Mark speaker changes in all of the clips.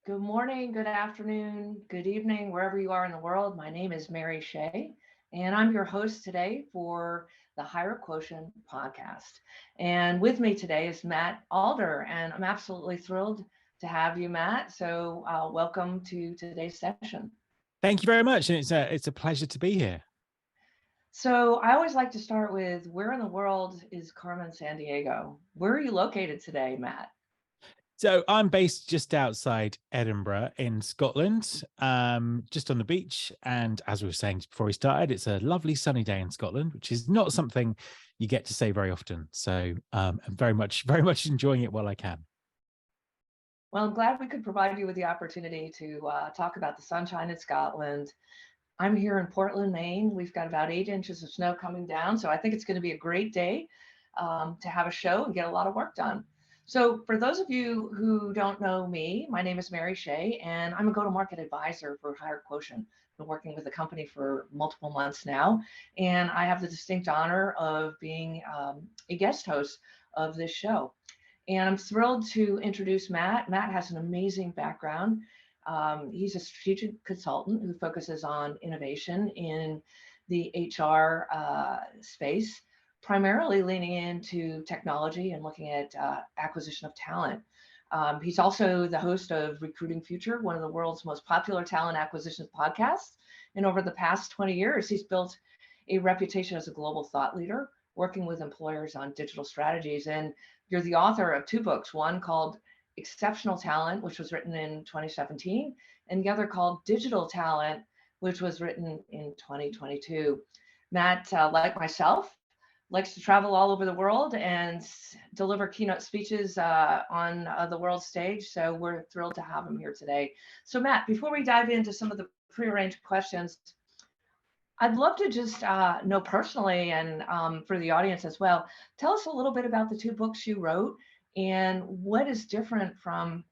Speaker 1: Good morning, good afternoon, good evening, wherever you are in the world. My name is Mary Shea, and I'm your host today for the Higher Quotient podcast. And with me today is Matt Alder, and I'm absolutely thrilled to have you, Matt. So, welcome to today's session.
Speaker 2: Thank you very much, and it's a pleasure to be here.
Speaker 1: So, I always like to start with where in the world is Carmen Sandiego? Where are you located today, Matt?
Speaker 2: So I'm based just outside Edinburgh in Scotland, just on the beach. And as we were saying before we started, it's a lovely sunny day in Scotland, which is not something you get to say very often. So I'm very much enjoying it while I can.
Speaker 1: Well, I'm glad we could provide you with the opportunity to talk about the sunshine in Scotland. I'm here in Portland, Maine. We've got about 8 inches of snow coming down. So I think it's going to be a great day to have a show and get a lot of work done. So, for those of you who don't know me, my name is Mary Shea, and I'm a go to market advisor for Higher Quotient. I've been working with the company for multiple months now, and I have the distinct honor of being a guest host of this show. And I'm thrilled to introduce Matt. Matt has an amazing background. He's a strategic consultant who focuses on innovation in the HR space, primarily leaning into technology and looking at acquisition of talent. He's also the host of Recruiting Future, one of the world's most popular talent acquisition podcasts. And over the past 20 years, he's built a reputation as a global thought leader, working with employers on digital strategies. And you're the author of two books, one called Exceptional Talent, which was written in 2017, and the other called Digital Talent, which was written in 2022. Matt, like myself, likes to travel all over the world and deliver keynote speeches on the world stage. So we're thrilled to have him here today. So, Matt, before we dive into some of the prearranged questions, I'd love to just know personally and for the audience as well, tell us a little bit about the two books you wrote and what is different from,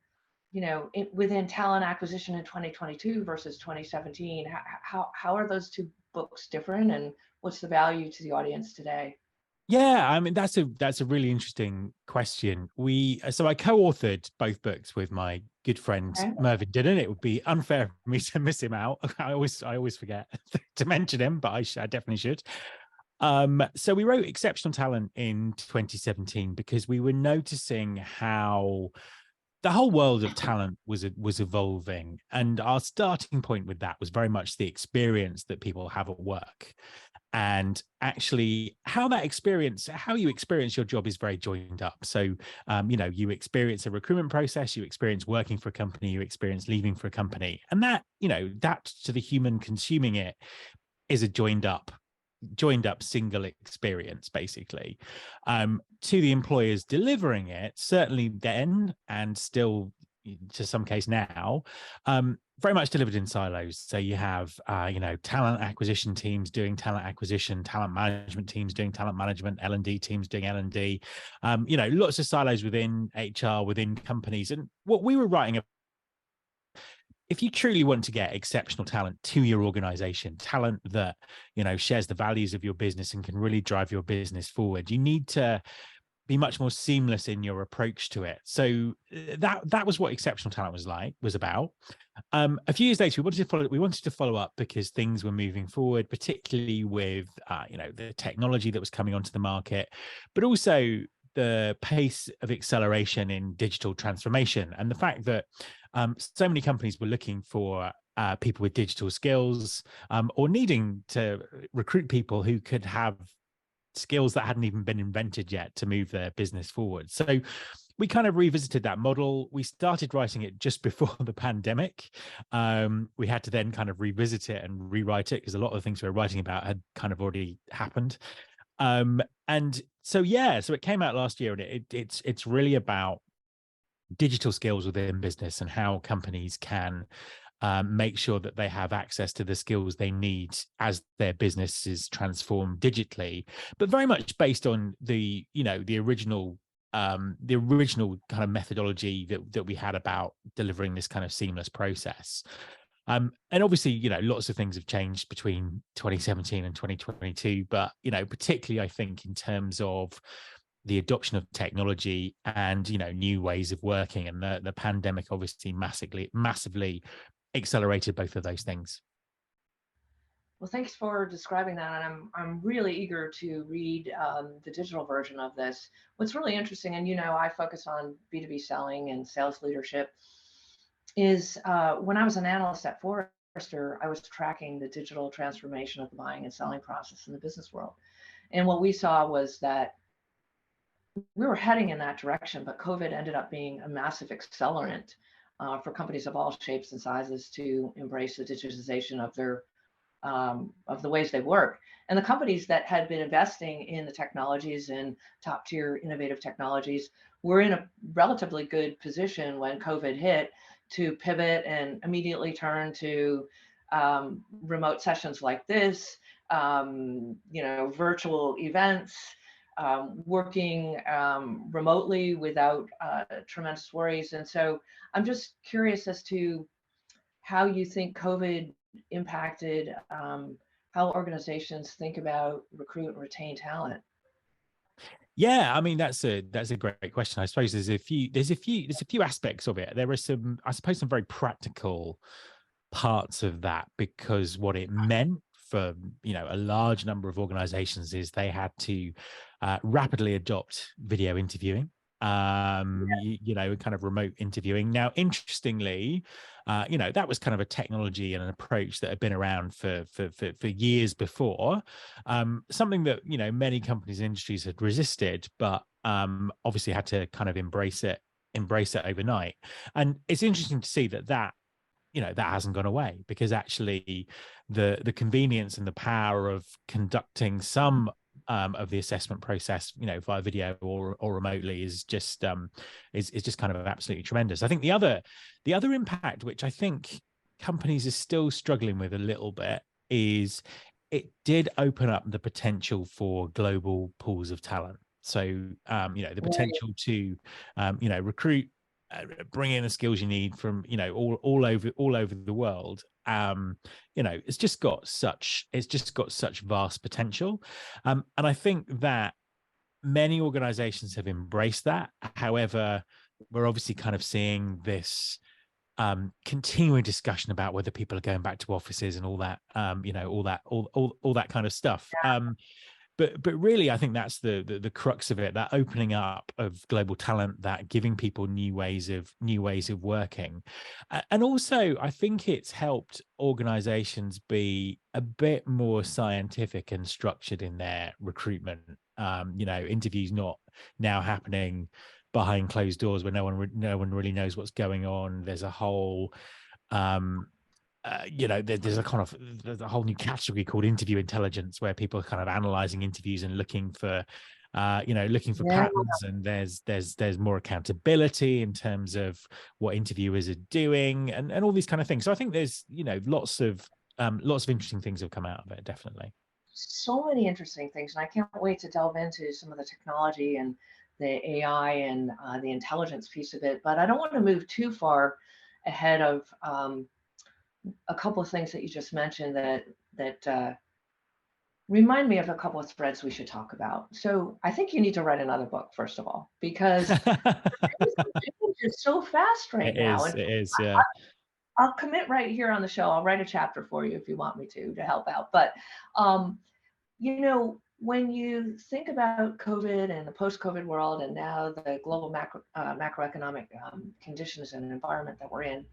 Speaker 1: within talent acquisition in 2022 versus 2017. How are those two books different and what's the value to the audience today?
Speaker 2: Yeah, I mean that's a really interesting question. So I co-authored both books with my good friend
Speaker 1: Okay.
Speaker 2: Mervyn Didden. It would be unfair for me to miss him out. I always forget to mention him, but I definitely should. So we wrote Exceptional Talent in 2017 because we were noticing how the whole world of talent was evolving, and our starting point with that was very much the experience that people have at work. And actually how you experience your job is very joined up. So you experience a recruitment process, you experience working for a company, you experience leaving for a company, and that to the human consuming it is a joined up single experience, basically. To the employers delivering it, certainly then and still to some case now, very much delivered in silos. So you have talent acquisition teams doing talent acquisition, talent management teams doing talent management, L&D teams doing L&D, lots of silos within HR, within companies. And what we were writing, if you truly want to get exceptional talent to your organization, talent that shares the values of your business and can really drive your business forward, you need to be much more seamless in your approach to it. So that was what exceptional talent was about. A few years later, we wanted to follow up because things were moving forward, particularly with the technology that was coming onto the market, but also the pace of acceleration in digital transformation and the fact that so many companies were looking for people with digital skills, or needing to recruit people who could have skills that hadn't even been invented yet to move their business forward. So we kind of revisited that model. We started writing it just before the pandemic. We had to then kind of revisit it and rewrite it because a lot of the things we were writing about had kind of already happened. So it came out last year, and it's really about digital skills within business and how companies can make sure that they have access to the skills they need as their businesses transform digitally, but very much based on the original kind of methodology that we had about delivering this kind of seamless process. And obviously, lots of things have changed between 2017 and 2022, but particularly I think in terms of the adoption of technology and, new ways of working. And the pandemic obviously massively accelerated both of those things.
Speaker 1: Well, thanks for describing that, and I'm really eager to read the digital version of this. What's really interesting, and I focus on B2B selling and sales leadership, is when I was an analyst at Forrester, I was tracking the digital transformation of the buying and selling process in the business world. And what we saw was that we were heading in that direction, but COVID ended up being a massive accelerant for companies of all shapes and sizes to embrace the digitization of the ways they work. And the companies that had been investing in the technologies and top tier innovative technologies were in a relatively good position when COVID hit to pivot and immediately turn to remote sessions like this, virtual events, working remotely without tremendous worries. And so I'm just curious as to how you think COVID impacted how organizations think about recruit and retain talent.
Speaker 2: Yeah, I mean that's a great question. I suppose there's a few aspects of it. There are some, I suppose, some very practical parts of that, because what it meant for a large number of organizations is they had to rapidly adopt video interviewing, kind of remote interviewing. Now, interestingly, that was kind of a technology and an approach that had been around for years before, something that many companies and industries had resisted, but obviously had to kind of embrace it overnight. And it's interesting to see that hasn't gone away, because actually the convenience and the power of conducting some of the assessment process, via video or remotely is just kind of absolutely tremendous. I think the other impact, which I think companies are still struggling with a little bit, is it did open up the potential for global pools of talent. So, the potential to, recruit, bring in the skills you need from, all over the world. It's just got such vast potential. And I think that many organizations have embraced that. However, we're obviously kind of seeing this continuing discussion about whether people are going back to offices and all that, all that kind of stuff. But really, I think that's the crux of it, that opening up of global talent, that giving people new ways of working. And also, I think it's helped organizations be a bit more scientific and structured in their recruitment. Interviews not now happening behind closed doors where no one really knows what's going on. There's a whole there's a whole new category called interview intelligence, where people are kind of analyzing interviews and looking for patterns, and there's more accountability in terms of what interviewers are doing, and all these kind of things. So I think there's lots of interesting things have come out of it, definitely.
Speaker 1: So many interesting things, and I can't wait to delve into some of the technology and the AI and the intelligence piece of it. But I don't want to move too far ahead of a couple of things that you just mentioned that remind me of a couple of threads we should talk about. So I think you need to write another book, first of all, because it's so fast right now.
Speaker 2: It is, yeah.
Speaker 1: I'll commit right here on the show. I'll write a chapter for you if you want me to help out. But when you think about COVID and the post-COVID world, and now the global macroeconomic conditions and environment that we're in,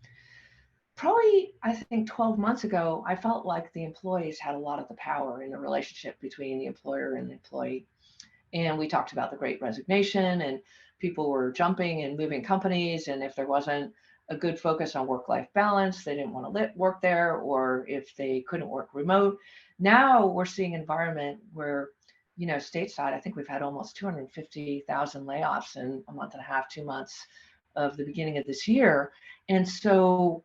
Speaker 1: probably, I think 12 months ago, I felt like the employees had a lot of the power in the relationship between the employer and the employee. And we talked about the Great Resignation, and people were jumping and moving companies. And if there wasn't a good focus on work-life balance, they didn't want to work there, or if they couldn't work remote. Now we're seeing an environment where, stateside, I think we've had almost 250,000 layoffs in a month and a half, 2 months of the beginning of this year. And so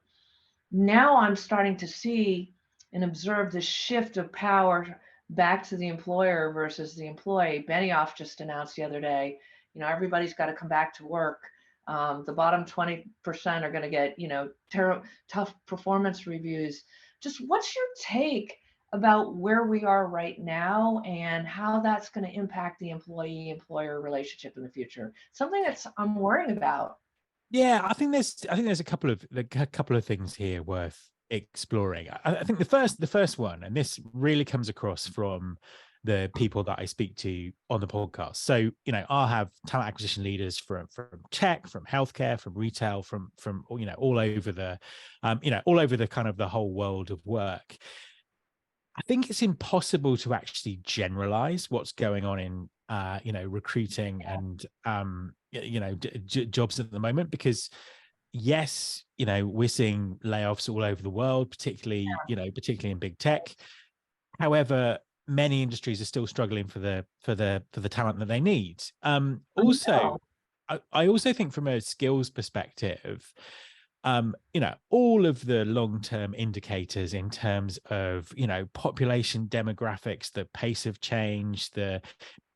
Speaker 1: now I'm starting to see and observe this shift of power back to the employer versus the employee. Benioff just announced the other day, everybody's got to come back to work. The bottom 20% are going to get, tough performance reviews. Just what's your take about where we are right now and how that's going to impact the employee-employer relationship in the future. Something that's I'm worrying about.
Speaker 2: Yeah, I think there's a couple of things here worth exploring. I think the first one, and this really comes across from the people that I speak to on the podcast. So, I'll have talent acquisition leaders from tech, from healthcare, from retail, from all over all over the kind of the whole world of work. I think it's impossible to actually generalize what's going on in recruiting and jobs at the moment, because yes, we're seeing layoffs all over the world, particularly in big tech. However, many industries are still struggling for the talent that they need.
Speaker 1: I
Speaker 2: Also,
Speaker 1: know.
Speaker 2: I also think from a skills perspective, all of the long-term indicators in terms of, population demographics, the pace of change, the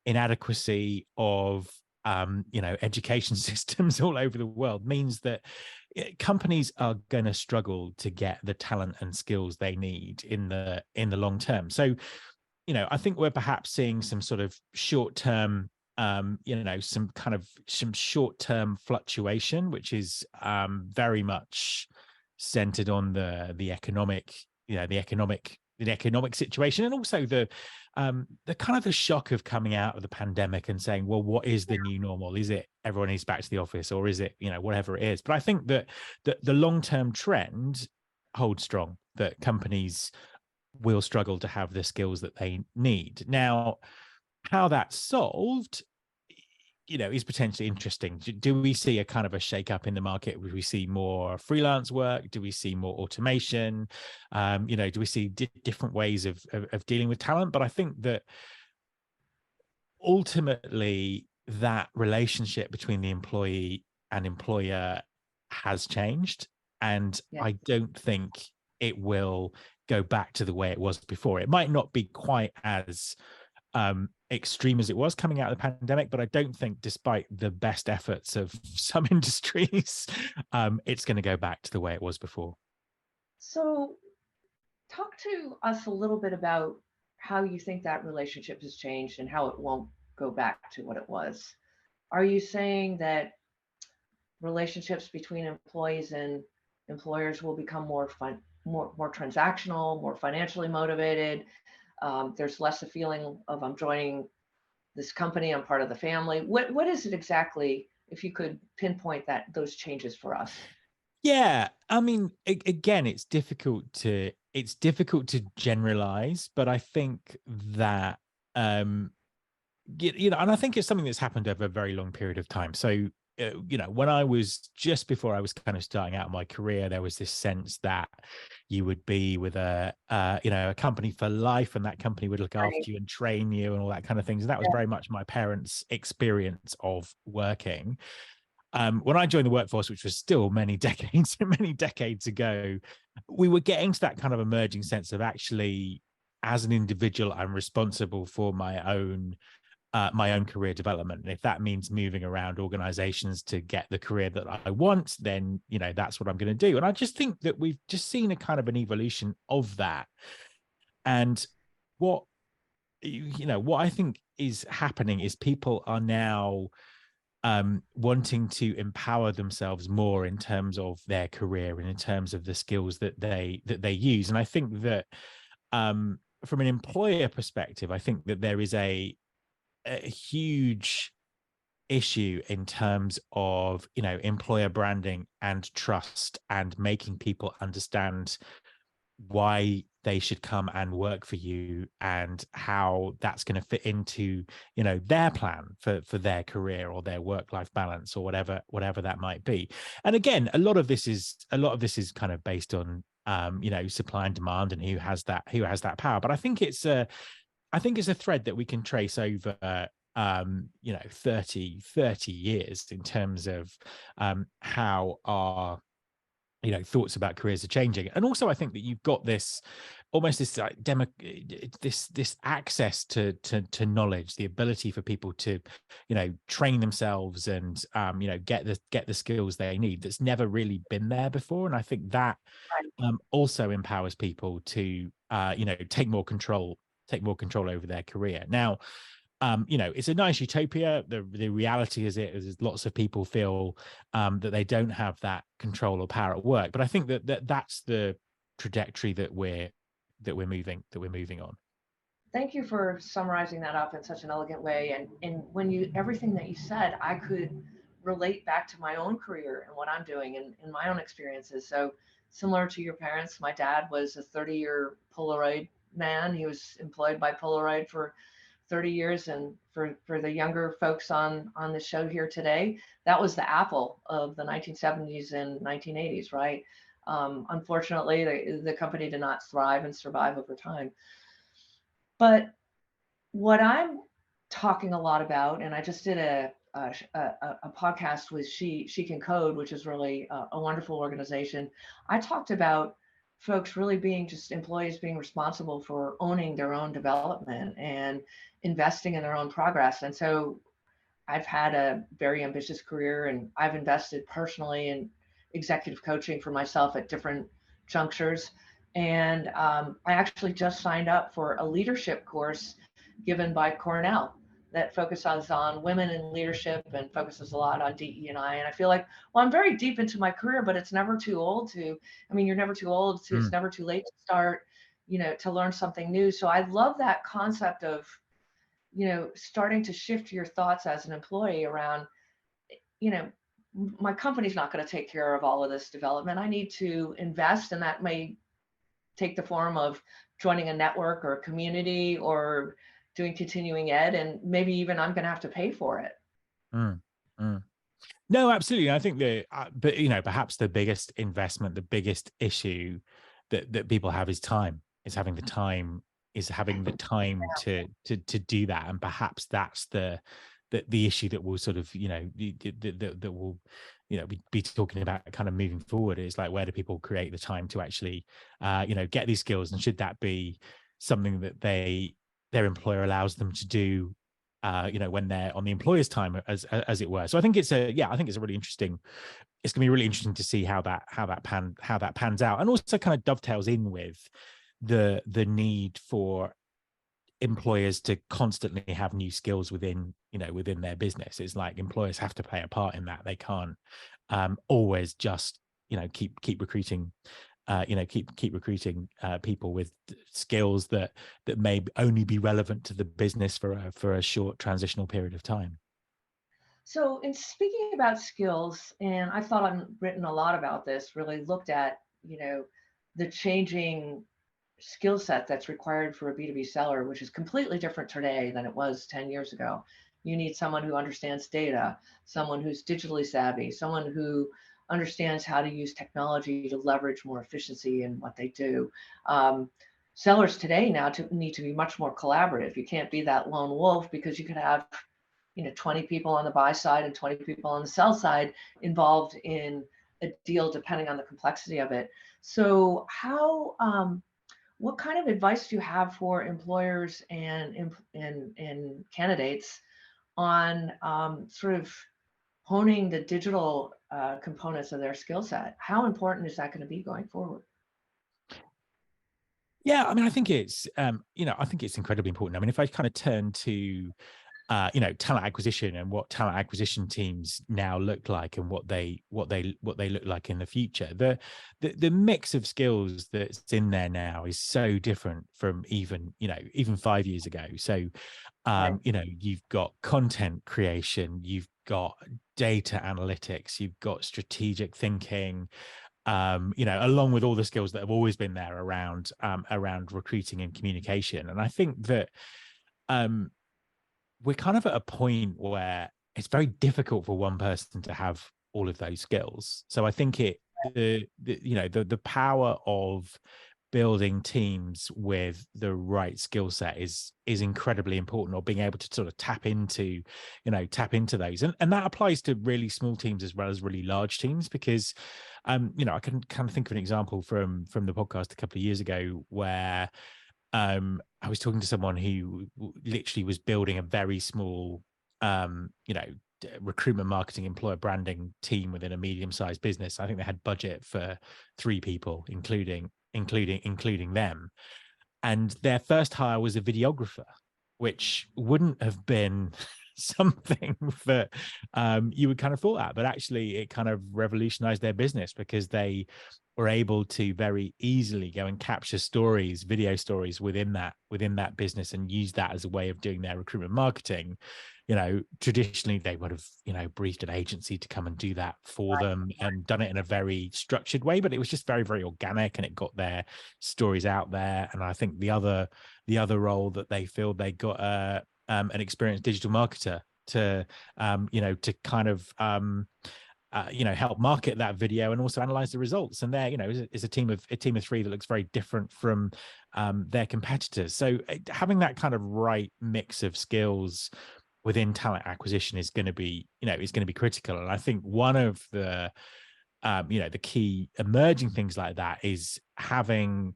Speaker 2: inadequacy of, education systems all over the world means that companies are going to struggle to get the talent and skills they need in the long term. So, I think we're perhaps seeing some sort of short-term some short-term fluctuation, which is very much centered on the economic, the economic situation, and also the kind of the shock of coming out of the pandemic and saying, well, what is the new normal? Is it everyone is back to the office, or is it, whatever it is? But I think that the long-term trend holds strong, that companies will struggle to have the skills that they need. Now, how that's solved, is potentially interesting. Do we see a kind of a shake up in the market? Do we see more freelance work? Do we see more automation? Do we see different ways of dealing with talent? But I think that ultimately that relationship between the employee and employer has changed, and
Speaker 1: Yeah.
Speaker 2: I don't think it will go back to the way it was before. It might not be quite as extreme as it was coming out of the pandemic, but I don't think, despite the best efforts of some industries, it's going to go back to the way it was before.
Speaker 1: So talk to us a little bit about how you think that relationship has changed and how it won't go back to what it was. Are you saying that relationships between employees and employers will become more transactional, more financially motivated? There's less a feeling of I'm joining this company, I'm part of the family. What is it exactly? If you could pinpoint those changes for us.
Speaker 2: Yeah, I mean, again, it's difficult to generalize, but I think that and I think it's something that's happened over a very long period of time. So, when I was just before I was kind of starting out my career, there was this sense that you would be with a company for life, and that company would look
Speaker 1: Right.
Speaker 2: after you and train you and all that kind of things. And that was
Speaker 1: Yeah.
Speaker 2: very much my parents' experience of working. When I joined the workforce, which was still many decades ago, we were getting to that kind of emerging sense of, actually, as an individual, I'm responsible for my own career development. And if that means moving around organizations to get the career that I want, then, that's what I'm going to do. And I just think that we've just seen a kind of an evolution of that. And what, what I think is happening is people are now wanting to empower themselves more in terms of their career and in terms of the skills that they use. And I think that from an employer perspective, I think that there is a huge issue in terms of, employer branding and trust, and making people understand why they should come and work for you, and how that's going to fit into, their plan for their career or their work-life balance, or whatever that might be. And again, a lot of this is kind of based on supply and demand, and who has that power. But I think it's a thread that we can trace over 30 years, in terms of how our thoughts about careers are changing. And also, I think that you've got this almost this like this access to knowledge, the ability for people to, train themselves and get the skills they need, that's never really been there before. And I think that also empowers people to take more control over their career. Now, it's a nice utopia. The reality is lots of people feel that they don't have that control or power at work. But I think that's the trajectory that we're moving on.
Speaker 1: Thank you for summarizing that up in such an elegant way. And when you, everything that you said, I could relate back to my own career and what I'm doing and my own experiences. So similar to your parents, my dad was a 30-year Polaroid man. He was employed by Polaroid for 30 years. And for the younger folks on the show here today, that was the Apple of the 1970s and 1980s, right? Unfortunately, the company did not thrive and survive over time. But what I'm talking a lot about, and I just did a podcast with She Can Code, which is really a wonderful organization. I talked about folks really being just employees being responsible for owning their own development and investing in their own progress. And so I've had a very ambitious career, and I've invested personally in executive coaching for myself at different junctures. And I actually just signed up for a leadership course given by Cornell that focuses on women in leadership and focuses a lot on DE&I. And I feel like, well, I'm very deep into my career, but it's never too old to, I mean, you're never too old to, it's never too late to start, to learn something new. So I love that concept of, starting to shift your thoughts as an employee around, you know, my company's not going to take care of all of this development. I need to invest, and that may take the form of joining a network or a community or doing continuing ed, and maybe even I'm going to have to pay for it.
Speaker 2: No, absolutely. I think but perhaps the biggest investment, the biggest issue that people have is time. Is having the time to do that, and perhaps that's the issue that will sort of that will be talking about kind of moving forward, is like, where do people create the time to actually get these skills, and should that be something that their employer allows them to do when they're on the employer's time, as it were. So I think it's a really interesting, it's going to be really interesting to see how that pans out, and also kind of dovetails in with the need for employers to constantly have new skills within their business. It's like employers have to play a part in that. They can't always just keep recruiting keep recruiting people with skills that may only be relevant to the business for a short transitional period of time.
Speaker 1: So in speaking about skills, and I thought I've written a lot about this, really looked at the changing skill set that's required for a B2B seller, which is completely different today than it was 10 years ago. You need someone who understands data, someone who's digitally savvy, someone who understands how to use technology to leverage more efficiency in what they do. Sellers today now need to be much more collaborative. You can't be that lone wolf, because you could have 20 people on the buy side and 20 people on the sell side involved in a deal, depending on the complexity of it. So what kind of advice do you have for employers and candidates on sort of honing the digital components of their skill set? How important is that going to be going forward?
Speaker 2: Yeah, I mean, I think it's incredibly important. I mean, if I kind of turn to talent acquisition and what talent acquisition teams now look like, and what they look like in the future, the mix of skills that's in there now is so different from even 5 years ago. So you've got content creation, you've got data analytics, you've got strategic thinking, along with all the skills that have always been there around recruiting and communication. And I think that we're kind of at a point where it's very difficult for one person to have all of those skills. So I think the power of building teams with the right skill set is incredibly important, or being able to sort of tap into those, and that applies to really small teams as well as really large teams, because I can kind of think of an example from the podcast a couple of years ago where I was talking to someone who literally was building a very small recruitment, marketing, employer branding team within a medium-sized business. I think they had budget for 3 people, including them. And their first hire was a videographer, which wouldn't have been something that you would kind of thought at, but actually it kind of revolutionized their business, because they were able to very easily go and capture stories, video stories within that business, and use that as a way of doing their recruitment marketing. Traditionally they would have, briefed an agency to come and do that for them, and done it in a very structured way, but it was just very, very organic, and it got their stories out there. And I think the other role that they filled, they got an experienced digital marketer to kind of help market that video and also analyze the results. And there, is a team of 3 that looks very different from their competitors. So having that kind of right mix of skills within talent acquisition is going to be critical. And I think one of the the key emerging things like that is having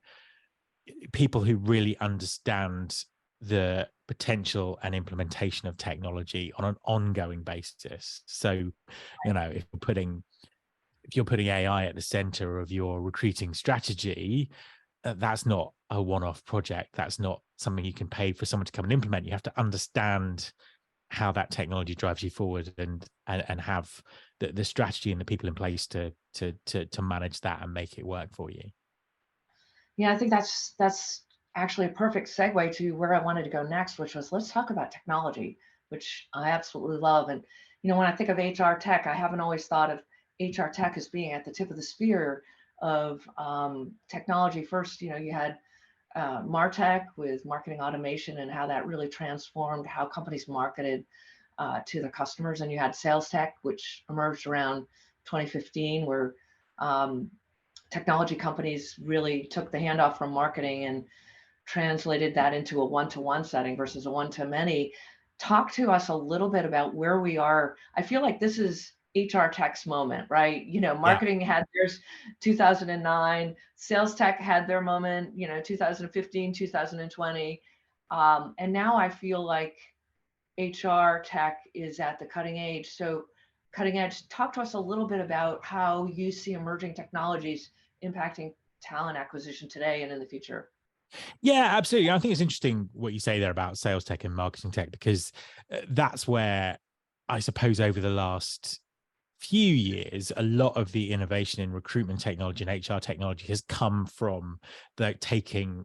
Speaker 2: people who really understand the potential and implementation of technology on an ongoing basis. So, if you're putting AI at the center of your recruiting strategy, that's not a one-off project. That's not something you can pay for someone to come and implement. You have to understand how that technology drives you forward, and have the strategy and the people in place to manage that and make it work for you.
Speaker 1: Yeah, I think that's actually a perfect segue to where I wanted to go next, which was, let's talk about technology, which I absolutely love. And when I think of HR tech, I haven't always thought of HR tech as being at the tip of the spear of technology. First, you had MarTech with marketing automation, and how that really transformed how companies marketed to their customers. And you had sales tech, which emerged around 2015, where technology companies really took the handoff from marketing and translated that into a one-to-one setting versus a one-to-many. Talk to us a little bit about where we are. I feel like this is HR tech's moment, right? Marketing had theirs 2009, sales tech had their moment, 2015, 2020. And now I feel like HR tech is at the cutting edge. So cutting edge, talk to us a little bit about how you see emerging technologies impacting talent acquisition today and in the future.
Speaker 2: Yeah, absolutely. I think it's interesting what you say there about sales tech and marketing tech, because that's where I suppose over the last few years, a lot of the innovation in recruitment technology and HR technology has come from taking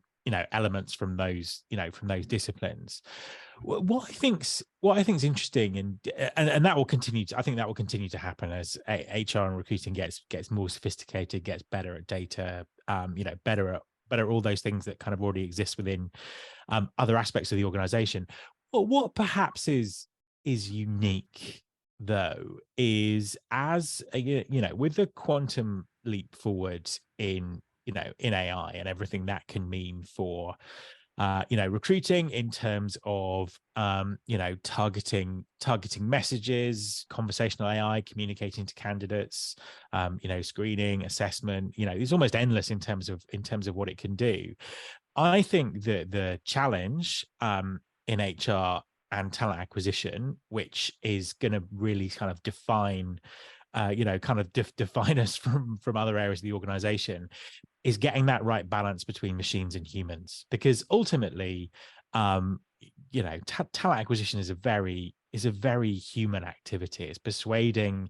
Speaker 2: elements from those disciplines. What I think's interesting, and that will continue I think that will continue to happen as HR and recruiting gets more sophisticated, gets better at data, better at all those things that kind of already exist within other aspects of the organization. But what perhaps is unique, though, is as with the quantum leap forward in AI and everything that can mean for recruiting in terms of targeting messages, conversational AI, communicating to candidates, screening, assessment. It's almost endless in terms of what it can do. I think that the challenge in HR and talent acquisition, which is going to really kind of define us from other areas of the organization, is getting that right balance between machines and humans. Because ultimately, talent acquisition is a very human activity. It's persuading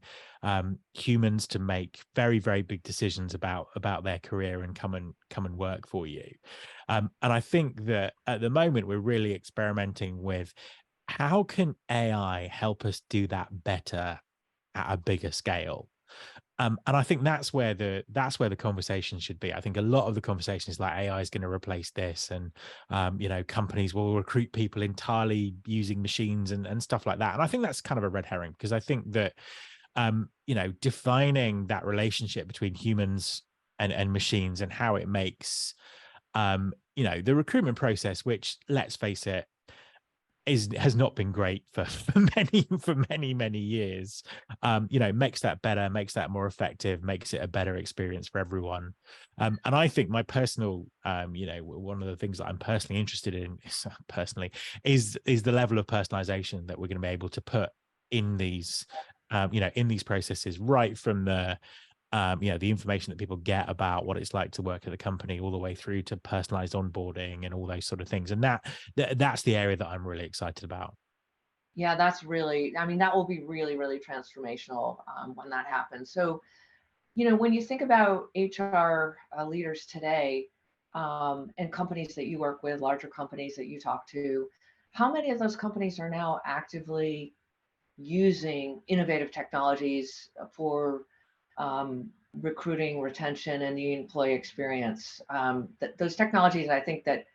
Speaker 2: humans to make very, very big decisions about their career and come and work for you. And I think that at the moment we're really experimenting with how can AI help us do that better at a bigger scale. And I think that's where the conversation should be. I think a lot of the conversation is like, AI is going to replace this, and companies will recruit people entirely using machines and stuff like that. And I think that's kind of a red herring, because I think that defining that relationship between humans and machines, and how it makes The recruitment process, which, let's face it, has not been great for many years, makes that better, makes that more effective, makes it a better experience for everyone. And I think my personal, one of the things that I'm personally interested in is the level of personalization that we're going to be able to put in these in these processes, right from the information that people get about what it's like to work at the company, all the way through to personalized onboarding and all those sort of things. And that's the area that I'm really excited about.
Speaker 1: Yeah, that's really, I mean, that will be really, really transformational when that happens. So, when you think about HR leaders today, and companies that you work with, larger companies that you talk to, how many of those companies are now actively using innovative technologies for recruiting, retention, and the employee experience? Those technologies, I think that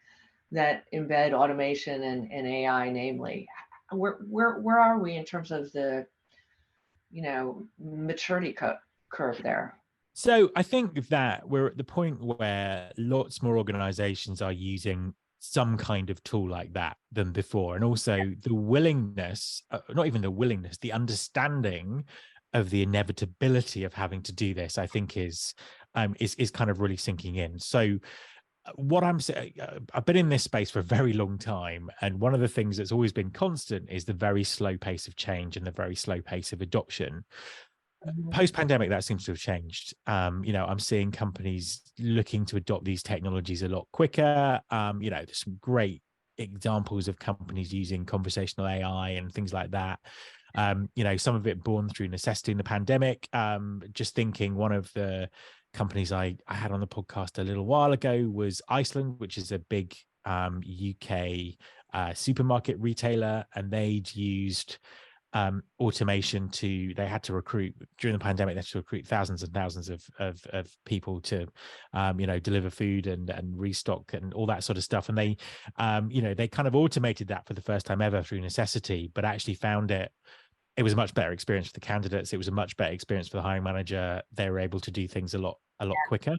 Speaker 1: embed automation and AI, namely, where are we in terms of the maturity curve there?
Speaker 2: So I think that we're at the point where lots more organizations are using some kind of tool like that than before. And also the willingness, not even the willingness, the understanding of the inevitability of having to do this, I think is kind of really sinking in. So what I'm saying, I've been in this space for a very long time, and one of the things that's always been constant is the very slow pace of change and the very slow pace of adoption.
Speaker 1: Mhm.
Speaker 2: Post-pandemic, that seems to have changed. I'm seeing companies looking to adopt these technologies a lot quicker. There's some great examples of companies using conversational AI and things like that. Some of it born through necessity in the pandemic. Just thinking, one of the companies I had on the podcast a little while ago was Iceland, which is a big UK supermarket retailer, and they'd used automation they had to recruit during the pandemic. They had to recruit thousands and thousands of people to deliver food and restock and all that sort of stuff. And they kind of automated that for the first time ever through necessity, but actually found it was a much better experience for the candidates. It was a much better experience for the hiring manager. They were able to do things a lot quicker.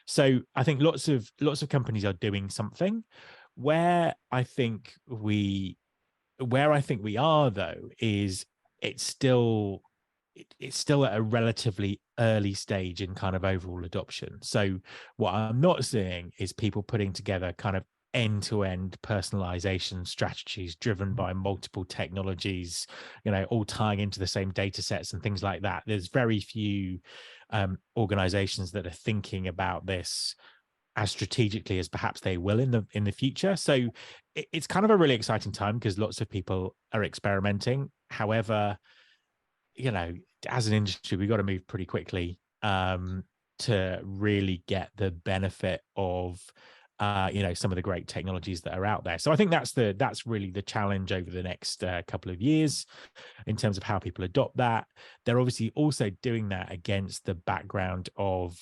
Speaker 2: So I think lots of companies are doing something. Where I think we are, though, is it's still at a relatively early stage in kind of overall adoption. So what I'm not seeing is people putting together kind of end-to-end personalization strategies driven by multiple technologies, all tying into the same data sets and things like that. There's very few organizations that are thinking about this as strategically as perhaps they will in the future. So it's kind of a really exciting time because lots of people are experimenting. However, as an industry, we've got to move pretty quickly to really get the benefit of some of the great technologies that are out there. So I think that's really the challenge over the next couple of years in terms of how people adopt that. They're obviously also doing that against the background of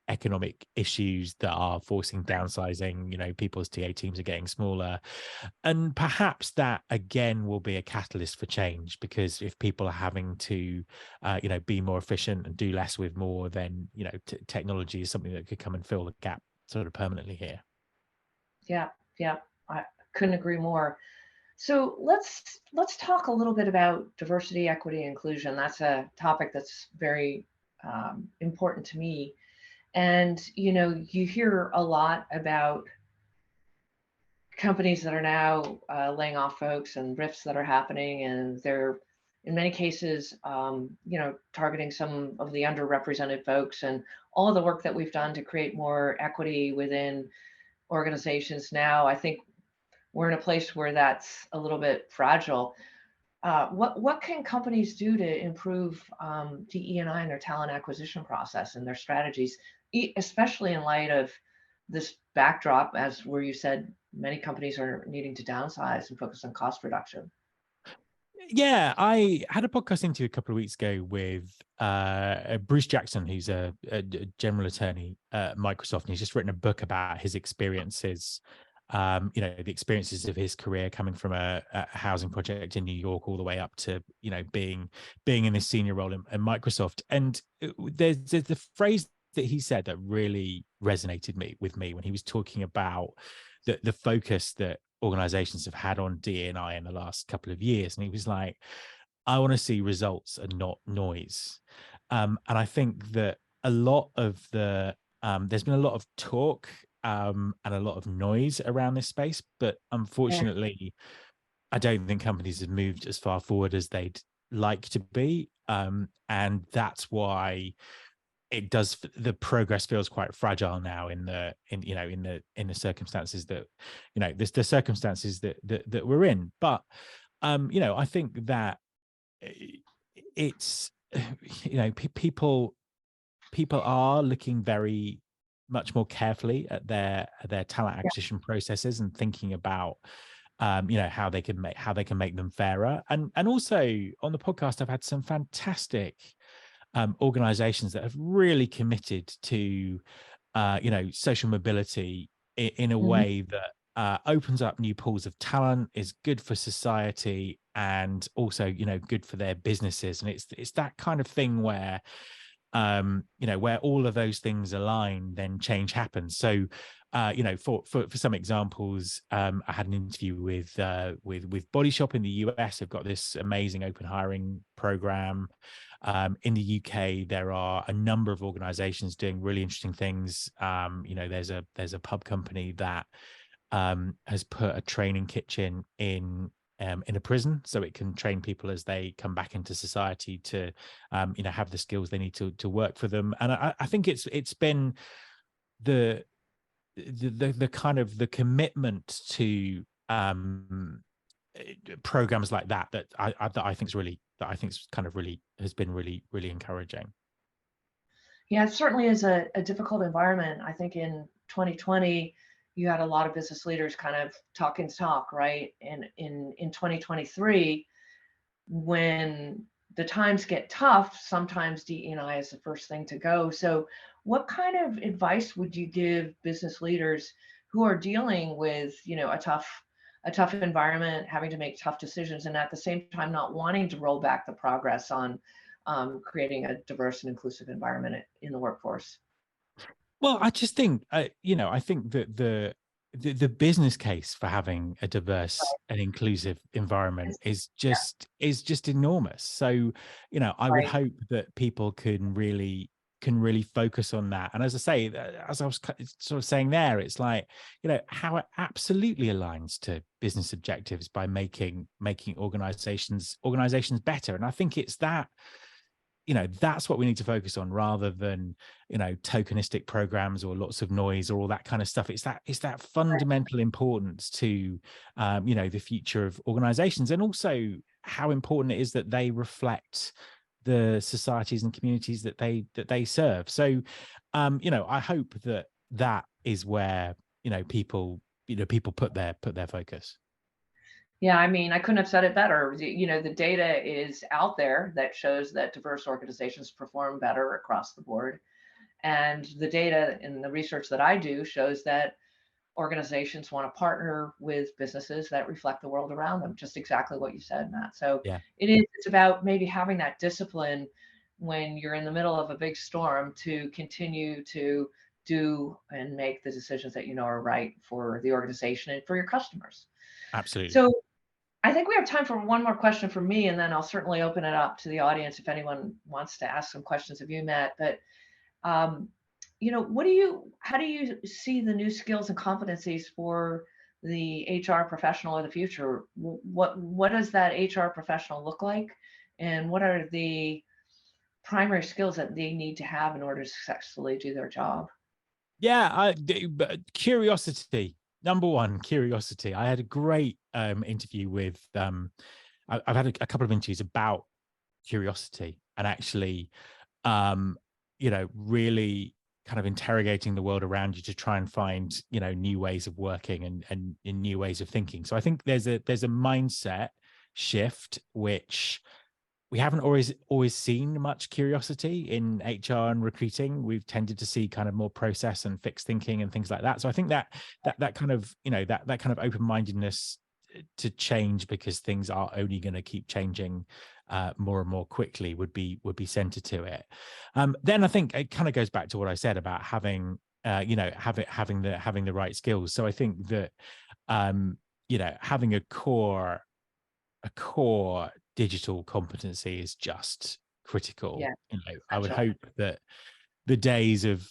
Speaker 2: economic issues that are forcing downsizing. People's TA teams are getting smaller, and perhaps that again will be a catalyst for change, because if people are having to be more efficient and do less with more, then technology is something that could come and fill the gap sort of permanently here.
Speaker 1: Yeah, I couldn't agree more. So let's talk a little bit about diversity, equity, inclusion. That's a topic that's very important to me. And you hear a lot about companies that are now laying off folks and rifts that are happening, and they're in many cases targeting some of the underrepresented folks, and all of the work that we've done to create more equity within organizations. Now I think we're in a place where that's a little bit fragile. What can companies do to improve DE&I and their talent acquisition process and their strategies, especially in light of this backdrop, as where you said many companies are needing to downsize and focus on cost reduction?
Speaker 2: Yeah, I had a podcast interview a couple of weeks ago with Bruce Jackson, who's a general attorney at Microsoft, and he's just written a book about his experiences, the experiences of his career coming from a housing project in New York all the way up to being in this senior role in Microsoft. And there's the phrase that he said that really resonated with me when he was talking about the focus that organizations have had on D&I in the last couple of years. And he was like, I want to see results and not noise. And I think that a lot of there's been a lot of talk and a lot of noise around this space, but
Speaker 1: Yeah.
Speaker 2: unfortunately, I don't think companies have moved as far forward as they'd like to be. And that's why the progress feels quite fragile now in the circumstances that the circumstances that we're in. But I think that it's people are looking very much more carefully at their talent acquisition processes and thinking about how they can make them fairer. And also on the podcast, I've had some fantastic organizations that have really committed to social mobility in a
Speaker 1: Mhm.
Speaker 2: way that opens up new pools of talent, is good for society, and also good for their businesses. And it's that kind of thing where where all of those things align, then change happens. So for some examples, I had an interview with Body Shop in the US. They've got this amazing open hiring program. In the UK, there are a number of organizations doing really interesting things. There's a pub company that has put a training kitchen in a prison, so it can train people as they come back into society to have the skills they need to work for them. And I think it's been the kind of the commitment to programs like that I think is kind of really has been really encouraging.
Speaker 1: Yeah, it certainly is a difficult environment. I think in 2020, you had a lot of business leaders kind of talking talk, right? And in 2023, when the times get tough, sometimes DE&I is the first thing to go. So what kind of advice would you give business leaders who are dealing with, a tough environment, having to make tough decisions, and at the same time not wanting to roll back the progress on creating a diverse and inclusive environment in the workforce?
Speaker 2: Well, I just think, I think that the business case for having a diverse and inclusive environment
Speaker 1: Yeah,
Speaker 2: is just enormous. So, I would
Speaker 1: right.
Speaker 2: hope that people can really focus on that. And as I say, as I was sort of saying there, it's like, how it absolutely aligns to business objectives by making organizations better. And I think it's that that's what we need to focus on, rather than tokenistic programs or lots of noise or all that kind of stuff. It's that fundamental importance to the future of organizations, and also how important it is that they reflect the societies and communities that they serve. So I hope that is where people put their focus.
Speaker 1: Yeah, I mean, I couldn't have said it better. The data is out there that shows that diverse organizations perform better across the board. And the data and the research that I do shows that organizations want to partner with businesses that reflect the world around them, just exactly what you said, Matt. So
Speaker 2: Yeah,
Speaker 1: it's about maybe having that discipline when you're in the middle of a big storm to continue to do and make the decisions that you know are right for the organization and for your customers.
Speaker 2: absolutely.
Speaker 1: So I think we have time for one more question from me, and then I'll certainly open it up to the audience if anyone wants to ask some questions of you, Matt. But um, how do you see the new skills and competencies for the HR professional of the future? What does that HR professional look like, and what are the primary skills that they need to have in order to successfully do their job?
Speaker 2: Yeah, but curiosity. Number one, curiosity. I had a great interview with. I've had a couple of interviews about curiosity, and actually, um, really kind of interrogating the world around you to try and find new ways of working and in new ways of thinking. So I think there's a mindset shift which we haven't always seen much curiosity in HR and recruiting. We've tended to see kind of more process and fixed thinking and things like that. So I think that kind of that kind of open-mindedness to change because things are only going to keep changing more and more quickly would be centered to it. Then I think it kind of goes back to what I said about having having the right skills. So I think that having a core digital competency is just critical.
Speaker 1: Yeah,
Speaker 2: I would
Speaker 1: essential.
Speaker 2: hope that the days of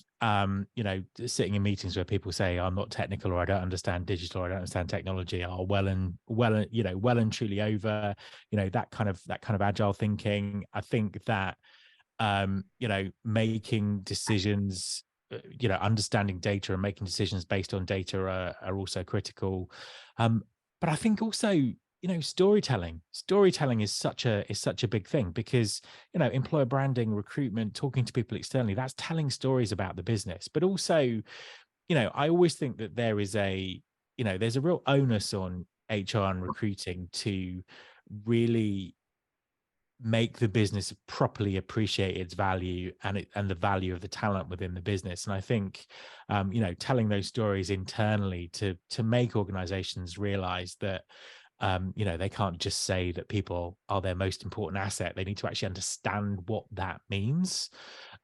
Speaker 2: sitting in meetings where people say I'm not technical, or I don't understand digital, or I don't understand technology, are well and truly over. That kind of agile thinking. I think that making decisions, understanding data and making decisions based on data are also critical. But I think also, storytelling is such a big thing, because employer branding, recruitment, talking to people externally, that's telling stories about the business. But also, I always think that there's a real onus on HR and recruiting to really make the business properly appreciate its value and the value of the talent within the business. And I think telling those stories internally to make organizations realize that they can't just say that people are their most important asset. They need to actually understand what that means,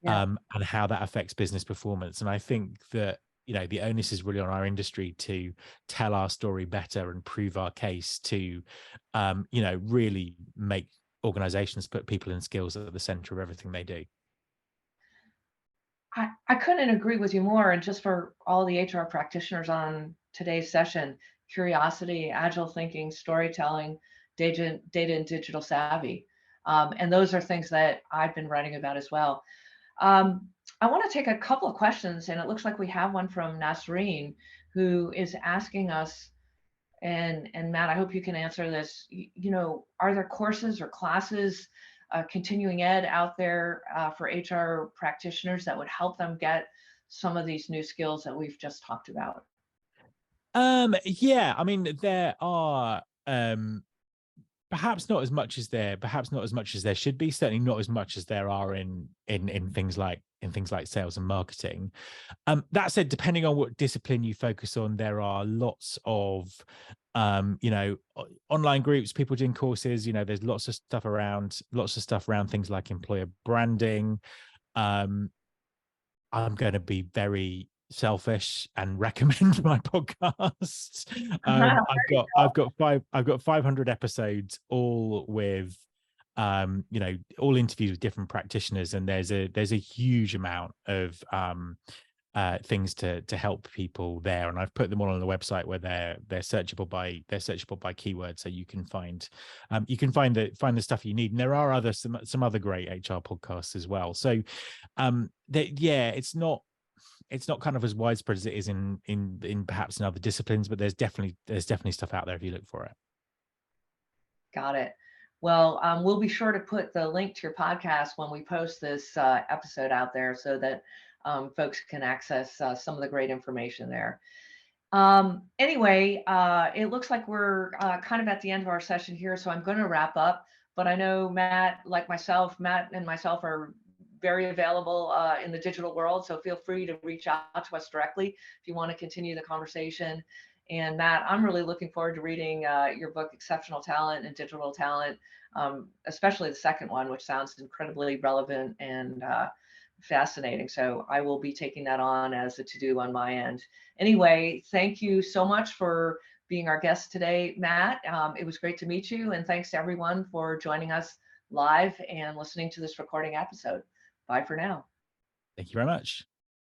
Speaker 1: Yeah.
Speaker 2: and how that affects business performance. And I think that the onus is really on our industry to tell our story better and prove our case to really make organizations put people and skills at the center of everything they do.
Speaker 1: I couldn't agree with you more. And just for all the HR practitioners on today's session, curiosity, agile thinking, storytelling, data and digital savvy. And those are things that I've been writing about as well. I want to take a couple of questions, and it looks like we have one from Nasreen, who is asking us, and Matt, I hope you can answer this. Are there courses or classes, continuing ed out there for HR practitioners that would help them get some of these new skills that we've just talked about?
Speaker 2: Yeah, I mean, there are perhaps not as much as there should be. Certainly not as much as there are in things like sales and marketing. That said, depending on what discipline you focus on, there are lots of online groups, people doing courses. There's lots of stuff around things like employer branding. I'm going to be very selfish and recommend my podcast. I've got 500 episodes, all with all interviews with different practitioners, and there's a huge amount of things to help people there, and I've put them all on the website where they're searchable by keyword, so you can find the stuff you need. And there are some other great HR podcasts as well. So it's not kind of as widespread as it is in perhaps in other disciplines, but there's definitely stuff out there if you look for it.
Speaker 1: Got it. Well, we'll be sure to put the link to your podcast when we post this episode out there, so that folks can access some of the great information there. Anyway, it looks like we're kind of at the end of our session here, so I'm going to wrap up. But I know Matt and myself are very available in the digital world, so feel free to reach out to us directly if you want to continue the conversation. And Matt, I'm really looking forward to reading your book, Exceptional Talent and Digital Talent, especially the second one, which sounds incredibly relevant and fascinating. So I will be taking that on as a to-do on my end. Anyway, thank you so much for being our guest today, Matt. It was great to meet you, and thanks to everyone for joining us live and listening to this recording episode. Bye for now.
Speaker 2: Thank you very much.